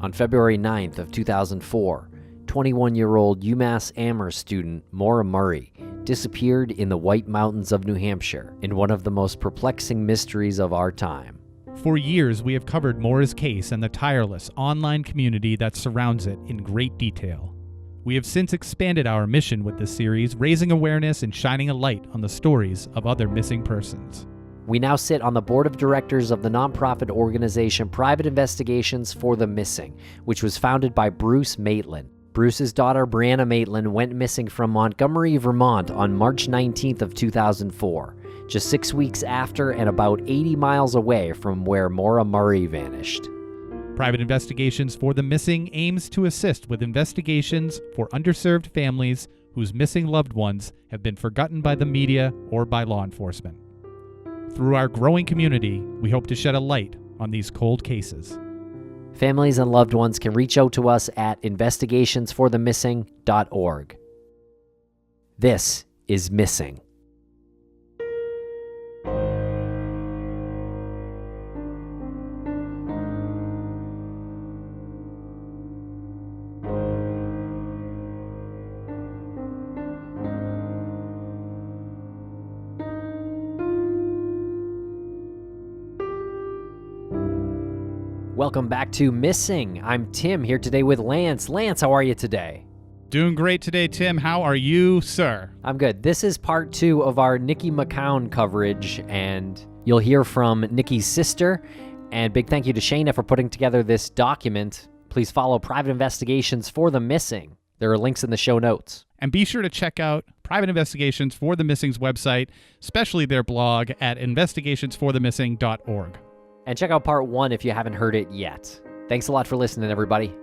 On February 9th of 2004, 21-year-old UMass Amherst student Maura Murray disappeared in the White Mountains of New Hampshire in one of the most perplexing mysteries of our time. For years, we have covered Maura's case and the tireless online community that surrounds it in great detail. We have since expanded our mission with this series, raising awareness and shining a light on the stories of other missing persons. We now sit on the board of directors of the nonprofit organization Private Investigations for the Missing, which was founded by Bruce Maitland. Bruce's daughter, Brianna Maitland, went missing from Montgomery, Vermont on March 19th of 2004, just 6 weeks after and about 80 miles away from where Maura Murray vanished. Private Investigations for the Missing aims to assist with investigations for underserved families whose missing loved ones have been forgotten by the media or by law enforcement. Through our growing community, we hope to shed a light on these cold cases. Families and loved ones can reach out to us at investigationsforthemissing.org. This is Missing. Welcome back to Missing. I'm Tim, here today with Lance. Lance, how are you today? Doing great today, Tim. How are you, sir? I'm good. This is part 2 of our Niqui McCown coverage, and you'll hear from Nikki's sister. And big thank you to Shayna for putting together this document. Please follow Private Investigations for the Missing. There are links in the show notes. And be sure to check out Private Investigations for the Missing's website, especially their blog at investigationsforthemissing.org. And check out part 1 if you haven't heard it yet. Thanks a lot for listening, everybody.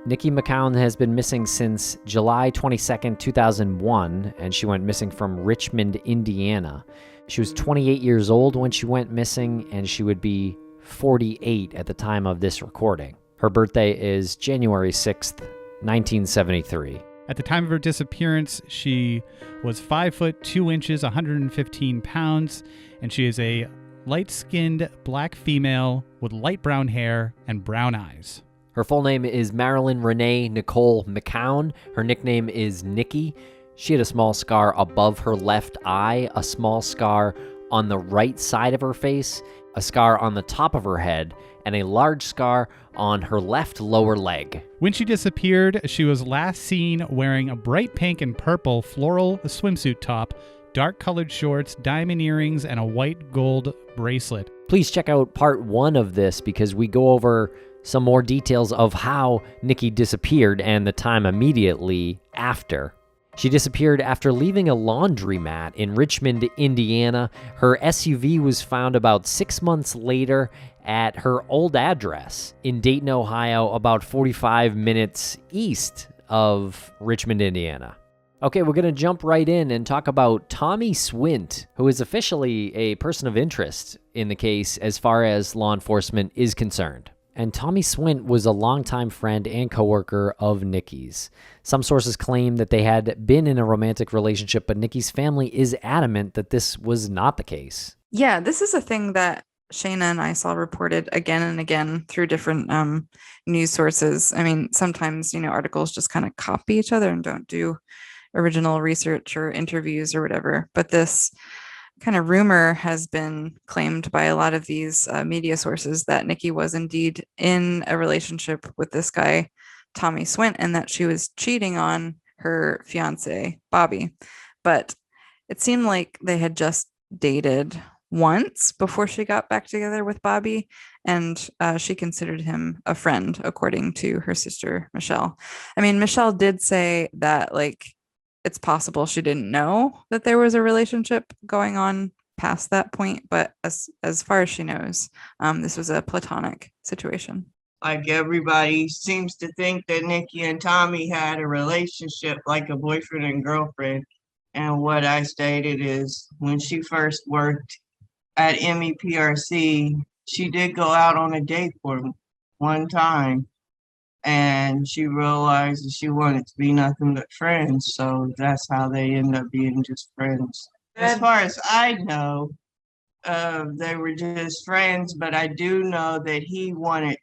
Niqui McCown has been missing since July 22nd, 2001, and she went missing from Richmond, Indiana. She was 28 years old when she went missing, and she would be 48 at the time of this recording. Her birthday is January 6th, 1973. At the time of her disappearance, she was 5 foot 2 inches, 115 pounds, and she is a light-skinned black female with light brown hair and brown eyes. Her full name is Marilyn Renee Nicole McCown. Her nickname is Nikki. She had a small scar above her left eye, a small scar on the right side of her face, a scar on the top of her head, and a large scar on her left lower leg. When she disappeared, she was last seen wearing a bright pink and purple floral swimsuit top, dark-colored shorts, diamond earrings, and a white gold bracelet. Please check out part 1 of this because we go over some more details of how Nikki disappeared and the time immediately after. She disappeared after leaving a laundromat in Richmond, Indiana. Her SUV was found about 6 months later at her old address in Dayton, Ohio, about 45 minutes east of Richmond, Indiana. Okay, we're going to jump right in and talk about Tommy Swint, who is officially a person of interest in the case as far as law enforcement is concerned. And Tommy Swint was a longtime friend and coworker of Nikki's. Some sources claim that they had been in a romantic relationship, but Nikki's family is adamant that this was not the case. Yeah, this is a thing that Shayna and I saw reported again and again through different news sources. I mean, sometimes, articles just kind of copy each other and don't do original research or interviews or whatever. But this kind of rumor has been claimed by a lot of these media sources that Nikki was indeed in a relationship with this guy, Tommy Swint, and that she was cheating on her fiance, Bobby. But it seemed like they had just dated once before she got back together with Bobby, and she considered him a friend, according to her sister, Michelle. I mean, Michelle did say that, it's possible she didn't know that there was a relationship going on past that point, but as far as she knows, this was a platonic situation. Like everybody seems to think that Nikki and Tommy had a relationship like a boyfriend and girlfriend. And what I stated is when she first worked at MEPRC, she did go out on a date for one time and she realized that she wanted to be nothing but friends. So that's how they end up being just friends. As far as I know, they were just friends, but I do know that he wanted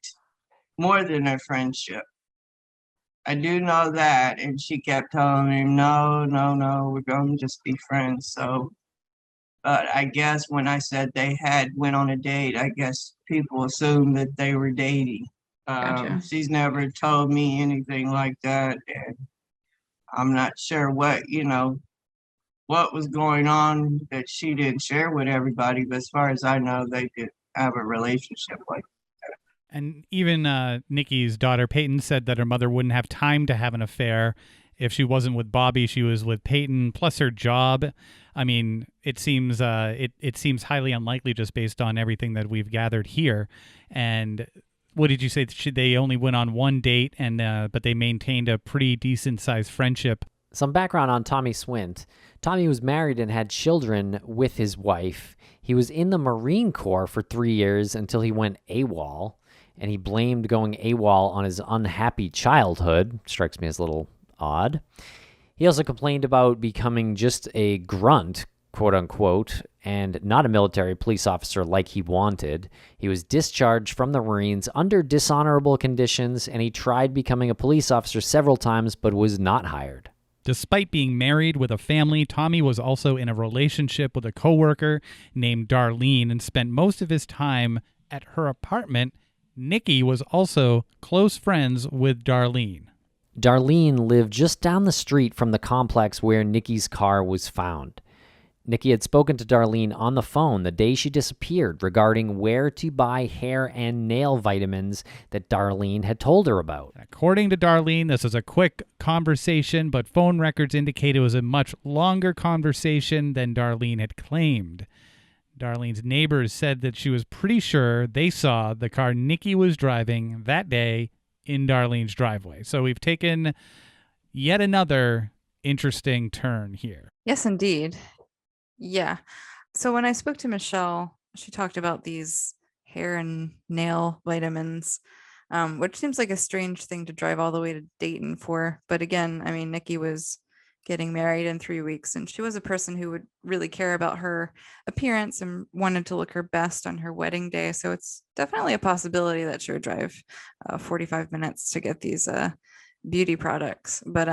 more than a friendship. I do know that. And she kept telling him, no, no, no, we're going to just be friends. So, but I guess when I said they had went on a date, I guess people assumed that they were dating. Gotcha. She's never told me anything like that. And I'm not sure what was going on that she didn't share with everybody. But as far as I know, they did have a relationship like that. And even Nikki's daughter, Peyton, said that her mother wouldn't have time to have an affair. If she wasn't with Bobby, she was with Peyton, plus her job. I mean, it seems it seems highly unlikely just based on everything that we've gathered here. And what did you say? They only went on one date, and but they maintained a pretty decent-sized friendship. Some background on Tommy Swint. Tommy was married and had children with his wife. He was in the Marine Corps for 3 years until he went AWOL, and he blamed going AWOL on his unhappy childhood. Strikes me as a little odd. He also complained about becoming just a grunt, quote unquote, and not a military police officer like he wanted. He was discharged from the Marines under dishonorable conditions, and he tried becoming a police officer several times but was not hired. Despite being married with a family, Tommy was also in a relationship with a coworker named Darlene and spent most of his time at her apartment. Nikki was also close friends with Darlene. Darlene lived just down the street from the complex where Nikki's car was found. Nikki had spoken to Darlene on the phone the day she disappeared regarding where to buy hair and nail vitamins that Darlene had told her about. According to Darlene, this was a quick conversation, but phone records indicate it was a much longer conversation than Darlene had claimed. Darlene's neighbors said that she was pretty sure they saw the car Nikki was driving that day in Darlene's driveway. So we've taken yet another interesting turn here. Yes, indeed. Yeah. So when I spoke to Michelle, she talked about these hair and nail vitamins, which seems like a strange thing to drive all the way to Dayton for. But again, I mean, Nikki was getting married in 3 weeks, and she was a person who would really care about her appearance and wanted to look her best on her wedding day. So it's definitely a possibility that she would drive 45 minutes to get these beauty products. But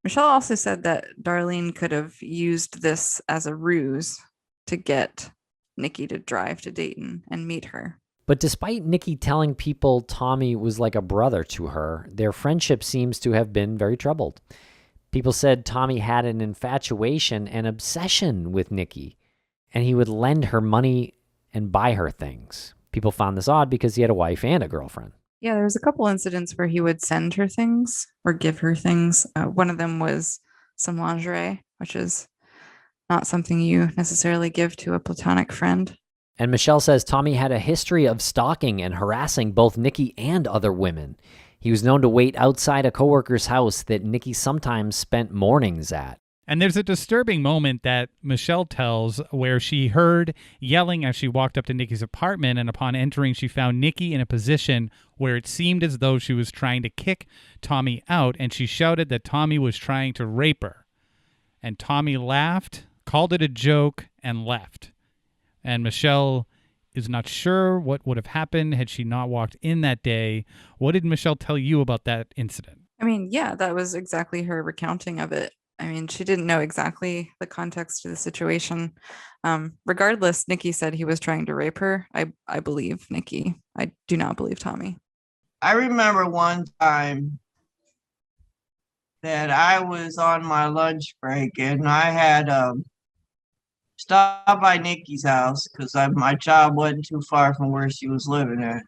Michelle also said that Darlene could have used this as a ruse to get Nikki to drive to Dayton and meet her. But despite Nikki telling people Tommy was like a brother to her, their friendship seems to have been very troubled. People said Tommy had an infatuation and obsession with Nikki, and he would lend her money and buy her things. People found this odd because he had a wife and a girlfriend. Yeah, there was a couple incidents where he would send her things or give her things. One of them was some lingerie, which is not something you necessarily give to a platonic friend. And Michelle says Tommy had a history of stalking and harassing both Nikki and other women. He was known to wait outside a coworker's house that Nikki sometimes spent mornings at. And there's a disturbing moment that Michelle tells where she heard yelling as she walked up to Nikki's apartment, and upon entering, she found Nikki in a position where it seemed as though she was trying to kick Tommy out, and she shouted that Tommy was trying to rape her. And Tommy laughed, called it a joke, and left. And Michelle is not sure what would have happened had she not walked in that day. What did Michelle tell you about that incident? I mean, yeah, that was exactly her recounting of it. I mean, she didn't know exactly the context of the situation. Regardless, Nikki said he was trying to rape her. I believe Nikki. I do not believe Tommy. I remember one time that I was on my lunch break and I had stopped by Nikki's house because my job wasn't too far from where she was living at.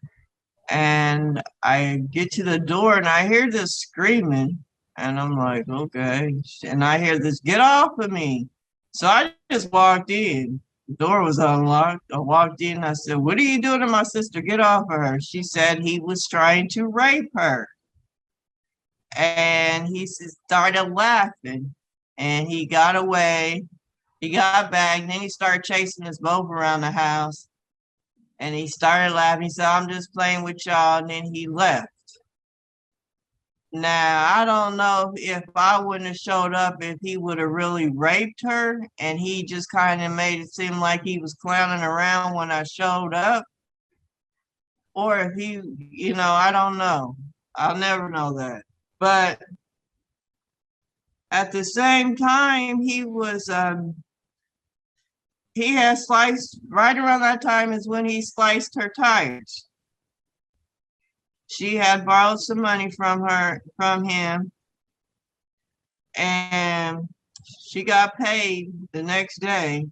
And I get to the door and I hear this screaming. And I'm like, okay. And I hear this, get off of me. So I just walked in. The door was unlocked. I walked in. I said, "What are you doing to my sister? Get off of her." She said he was trying to rape her. And he started laughing. And he got away. He got back. And then he started chasing us both around the house. And he started laughing. He said, "I'm just playing with y'all." And then he left. Now, I don't know if I wouldn't have showed up, if he would have really raped her and he just kind of made it seem like he was clowning around when I showed up. Or if he, I don't know. I'll never know that. But at the same time, he had sliced, right around that time is when he sliced her tires. She had borrowed some money from him, and she got paid the next day.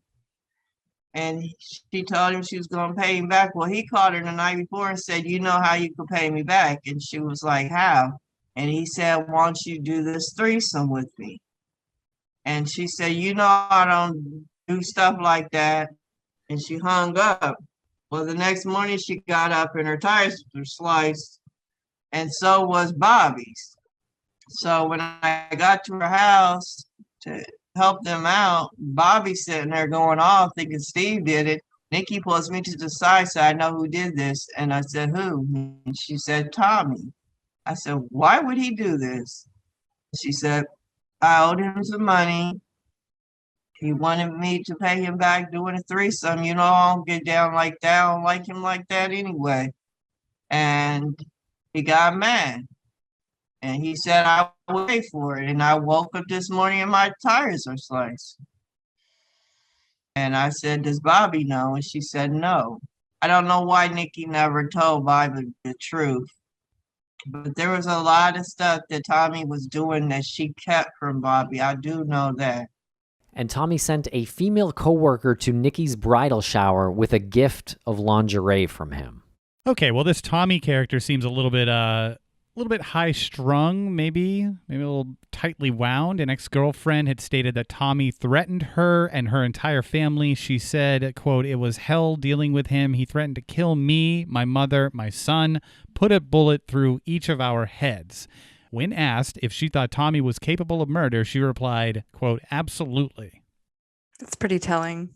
And she told him she was going to pay him back. Well, he called her the night before and said, "You know how you can pay me back?" And she was like, "How?" And he said, "Why don't you do this threesome with me?" And she said, "I don't do stuff like that." And she hung up. Well, the next morning she got up and her tires were sliced. And so was Bobby's. So when I got to her house to help them out, Bobby's sitting there going off thinking Steve did it. Nikki pulls me to the side, said, "I know who did this." And I said, "Who?" And she said, "Tommy." I said, "Why would he do this?" She said, "I owed him some money. He wanted me to pay him back doing a threesome. I don't get down like that. I don't like him like that anyway." And he got mad. And he said, "I will pay for it." And I woke up this morning and my tires are sliced. And I said, "Does Bobby know?" And she said, "No." I don't know why Nikki never told Bobby the truth. But there was a lot of stuff that Tommy was doing that she kept from Bobby. I do know that. And Tommy sent a female coworker to Nikki's bridal shower with a gift of lingerie from him. Okay, well, this Tommy character seems a little bit high-strung, maybe a little tightly wound. An ex-girlfriend had stated that Tommy threatened her and her entire family. She said, quote, "It was hell dealing with him. He threatened to kill me, my mother, my son, put a bullet through each of our heads." When asked if she thought Tommy was capable of murder, she replied, quote, "Absolutely." That's pretty telling.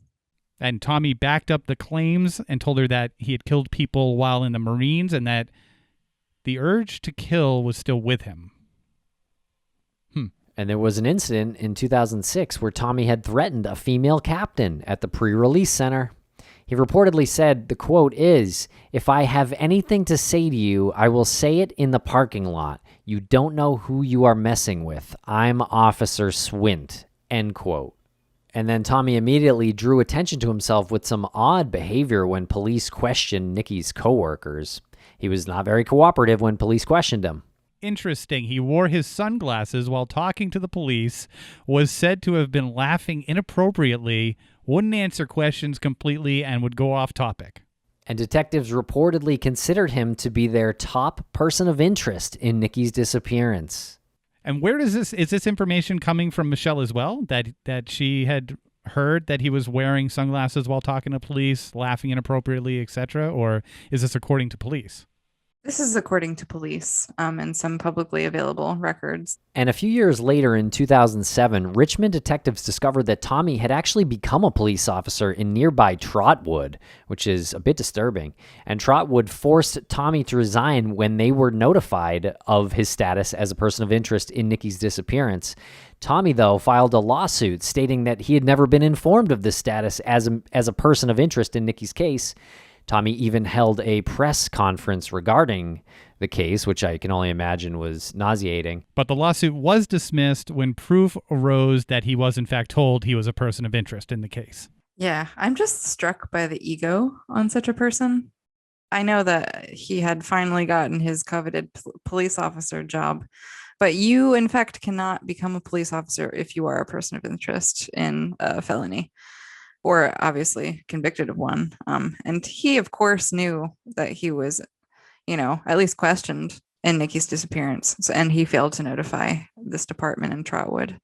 And Tommy backed up the claims and told her that he had killed people while in the Marines and that the urge to kill was still with him. And there was an incident in 2006 where Tommy had threatened a female captain at the pre-release center. He reportedly said, the quote is, "If I have anything to say to you, I will say it in the parking lot. You don't know who you are messing with. I'm Officer Swint," end quote. And then Tommy immediately drew attention to himself with some odd behavior when police questioned Nikki's coworkers. He was not very cooperative when police questioned him. Interesting. He wore his sunglasses while talking to the police, was said to have been laughing inappropriately, wouldn't answer questions completely, and would go off topic. And detectives reportedly considered him to be their top person of interest in Nikki's disappearance. And where is this information coming from Michelle as well? That she had heard that he was wearing sunglasses while talking to police, laughing inappropriately, etc., or is this according to police? This is according to police and some publicly available records. And a few years later, in 2007, Richmond detectives discovered that Tommy had actually become a police officer in nearby Trotwood, which is a bit disturbing. And Trotwood forced Tommy to resign when they were notified of his status as a person of interest in Nikki's disappearance. Tommy, though, filed a lawsuit stating that he had never been informed of this status as a person of interest in Nikki's case. Tommy even held a press conference regarding the case, which I can only imagine was nauseating. But the lawsuit was dismissed when proof arose that he was in fact told he was a person of interest in the case. Yeah, I'm just struck by the ego on such a person. I know that he had finally gotten his coveted police officer job, but you, in fact, cannot become a police officer if you are a person of interest in a felony, or obviously convicted of one. And he, of course, knew that he was, at least questioned in Nikki's disappearance. And he failed to notify this department in Trotwood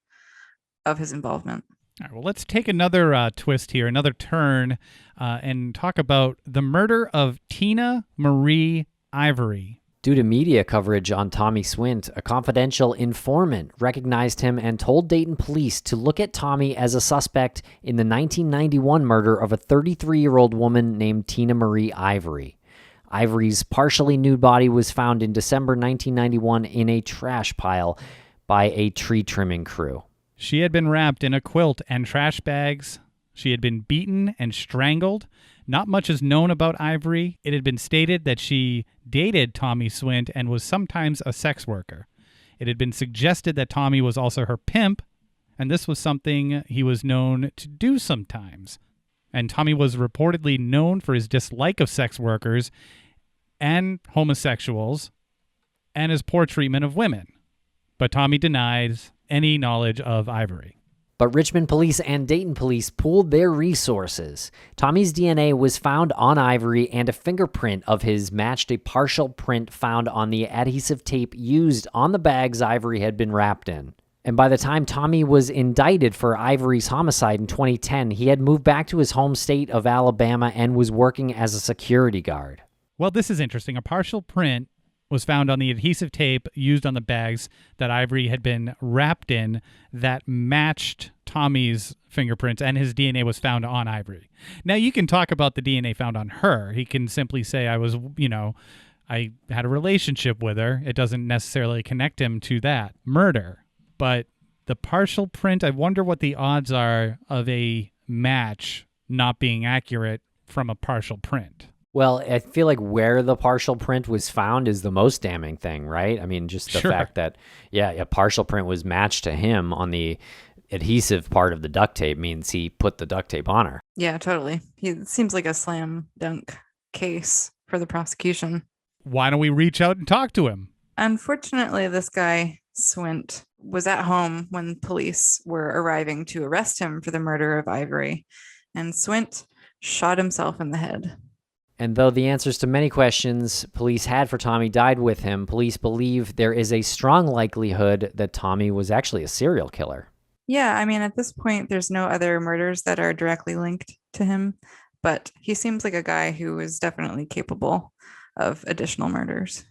of his involvement. All right, well, let's take another twist here, another turn, and talk about the murder of Tina Marie Ivory. Due to media coverage on Tommy Swint, a confidential informant recognized him and told Dayton police to look at Tommy as a suspect in the 1991 murder of a 33-year-old woman named Tina Marie Ivory. Ivory's partially nude body was found in December 1991 in a trash pile by a tree trimming crew. She had been wrapped in a quilt and trash bags. She had been beaten and strangled. Not much is known about Ivory. It had been stated that she dated Tommy Swint and was sometimes a sex worker. It had been suggested that Tommy was also her pimp, and this was something he was known to do sometimes. And Tommy was reportedly known for his dislike of sex workers and homosexuals and his poor treatment of women. But Tommy denies any knowledge of Ivory. But Richmond police and Dayton police pooled their resources. Tommy's DNA was found on Ivory, and a fingerprint of his matched a partial print found on the adhesive tape used on the bags Ivory had been wrapped in. And by the time Tommy was indicted for Ivory's homicide in 2010, he had moved back to his home state of Alabama and was working as a security guard. Well, this is interesting. A partial print was found on the adhesive tape used on the bags that Ivory had been wrapped in that matched Tommy's fingerprints, and his DNA was found on Ivory. Now, you can talk about the DNA found on her. He can simply say, I had a relationship with her. It doesn't necessarily connect him to that murder. But the partial print, I wonder what the odds are of a match not being accurate from a partial print. Well, I feel like where the partial print was found is the most damning thing, right? I mean, just the fact that, a partial print was matched to him on the adhesive part of the duct tape means he put the duct tape on her. Yeah, totally. It seems like a slam dunk case for the prosecution. Why don't we reach out and talk to him? Unfortunately, this guy, Swint, was at home when police were arriving to arrest him for the murder of Ivory, and Swint shot himself in the head. And though the answers to many questions police had for Tommy died with him, police believe there is a strong likelihood that Tommy was actually a serial killer. Yeah, I mean, at this point, there's no other murders that are directly linked to him, but he seems like a guy who is definitely capable of additional murders.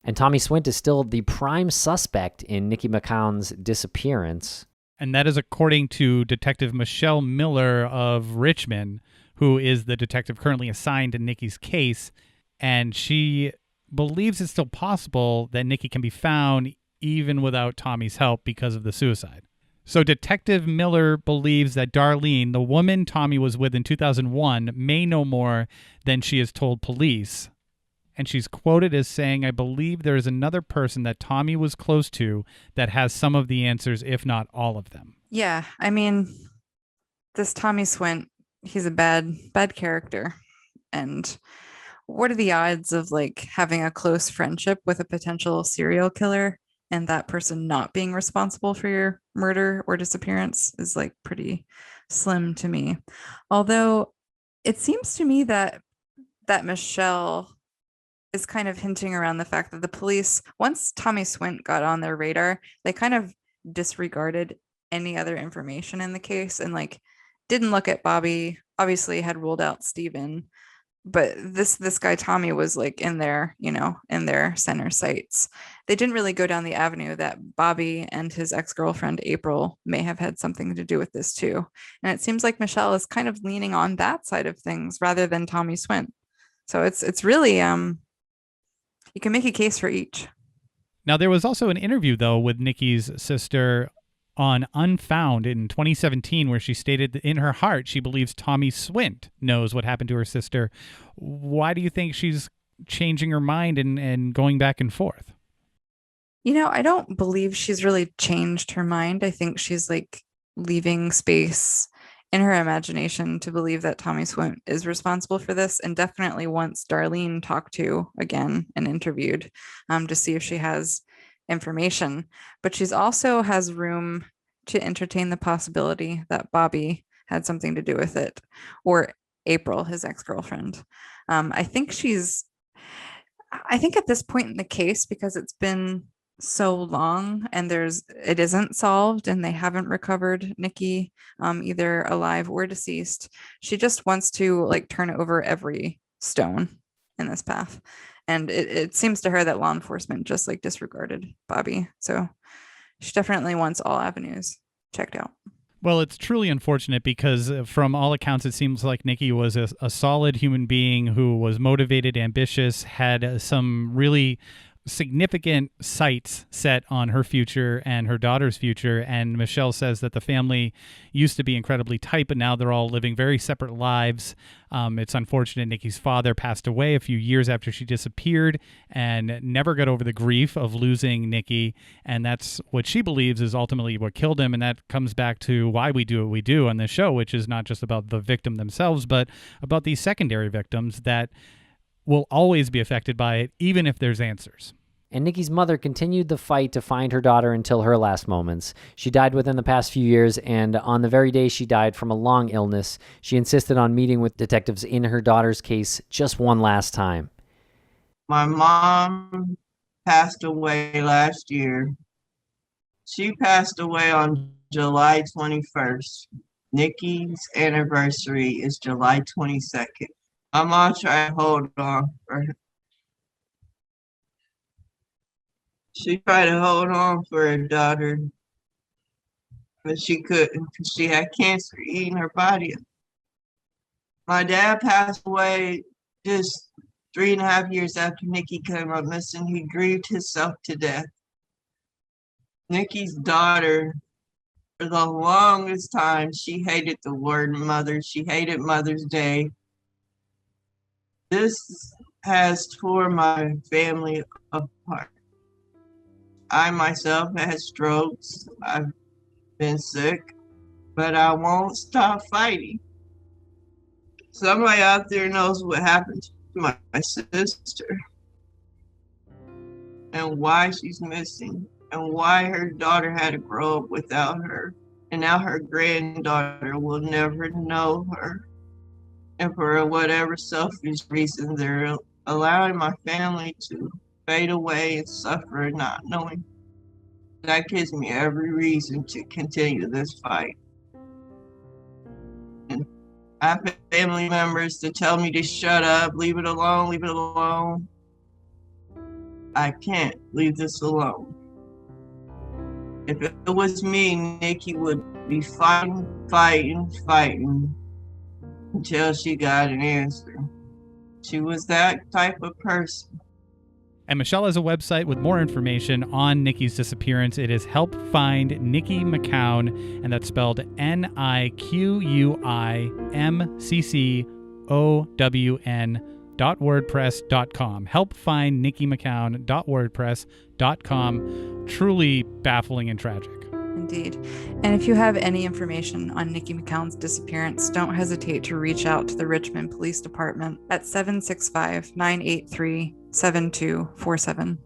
And Tommy Swint is still the prime suspect in Niqui McCown's disappearance. And that is according to Detective Michelle Miller of Richmond, who is the detective currently assigned to Nikki's case, and she believes it's still possible that Nikki can be found even without Tommy's help because of the suicide. So Detective Miller believes that Darlene, the woman Tommy was with in 2001, may know more than she has told police. And she's quoted as saying, "I believe there is another person that Tommy was close to that has some of the answers, if not all of them." Yeah, I mean, this Tommy Swint, he's a bad character. And what are the odds of having a close friendship with a potential serial killer and that person not being responsible for your murder or disappearance is pretty slim to me. Although it seems to me that Michelle is kind of hinting around the fact that the police, once Tommy Swint got on their radar, they kind of disregarded any other information in the case and didn't look at Bobby, obviously had ruled out Steven, but this guy Tommy was in their center sights. They didn't really go down the avenue that Bobby and his ex-girlfriend April may have had something to do with this too. And it seems like Michelle is kind of leaning on that side of things rather than Tommy Swint. So it's really you can make a case for each. Now, there was also an interview, though, with Nikki's sister on Unfound in 2017 where she stated that in her heart she believes Tommy Swint knows what happened to her sister. Why do you think she's changing her mind and going back and forth? I don't believe she's really changed her mind. I think she's leaving space in her imagination to believe that Tommy Swint is responsible for this, and definitely wants Darlene talked to again and interviewed to see if she has information. But she's also has room to entertain the possibility that Bobby had something to do with it, or April, his ex-girlfriend. I think at this point in the case, because it's been so long, and it isn't solved, and they haven't recovered Nikki, either alive or deceased. She just wants to like turn over every stone in this path. And it seems to her that law enforcement just like disregarded Bobby. So she definitely wants all avenues checked out. Well, it's truly unfortunate because from all accounts, it seems like Nikki was a solid human being who was motivated, ambitious, had some really significant sights set on her future and her daughter's future. And Michelle says that the family used to be incredibly tight, but now they're all living very separate lives. It's unfortunate Nikki's father passed away a few years after she disappeared and never got over the grief of losing Nikki. And that's what she believes is ultimately what killed him. And that comes back to why we do what we do on this show, which is not just about the victim themselves, but about these secondary victims that will always be affected by it, even if there's answers. And Nikki's mother continued the fight to find her daughter until her last moments. She died within the past few years, and on the very day she died from a long illness, she insisted on meeting with detectives in her daughter's case just one last time. My mom passed away last year. She passed away on July 21st. Nikki's anniversary is July 22nd. I'm gonna try to hold on for her. She tried to hold on for her daughter, but she couldn't because she had cancer eating her body. My dad passed away just 3.5 years after Nikki came up missing. He grieved himself to death. Nikki's daughter, for the longest time, she hated the word mother. She hated Mother's Day. This has torn my family apart. I myself had strokes. I've been sick, but I won't stop fighting. Somebody out there knows what happened to my sister and why she's missing and why her daughter had to grow up without her. And now her granddaughter will never know her. And for whatever selfish reason, they're allowing my family to fade away and suffer not knowing. That gives me every reason to continue this fight. And I have family members that tell me to shut up, leave it alone, leave it alone. I can't leave this alone. If it was me, Nikki would be fighting until she got an answer. She was that type of person. And Michelle has a website with more information on Nikki's disappearance. It is Help Find Niqui McCown, and that's spelled NIQUIMCCOWN.wordpress.com. HelpFindNiqui.wordpress.com. Truly baffling and tragic. Indeed. And if you have any information on Niqui McCown's disappearance, don't hesitate to reach out to the Richmond Police Department at 765-983-7247.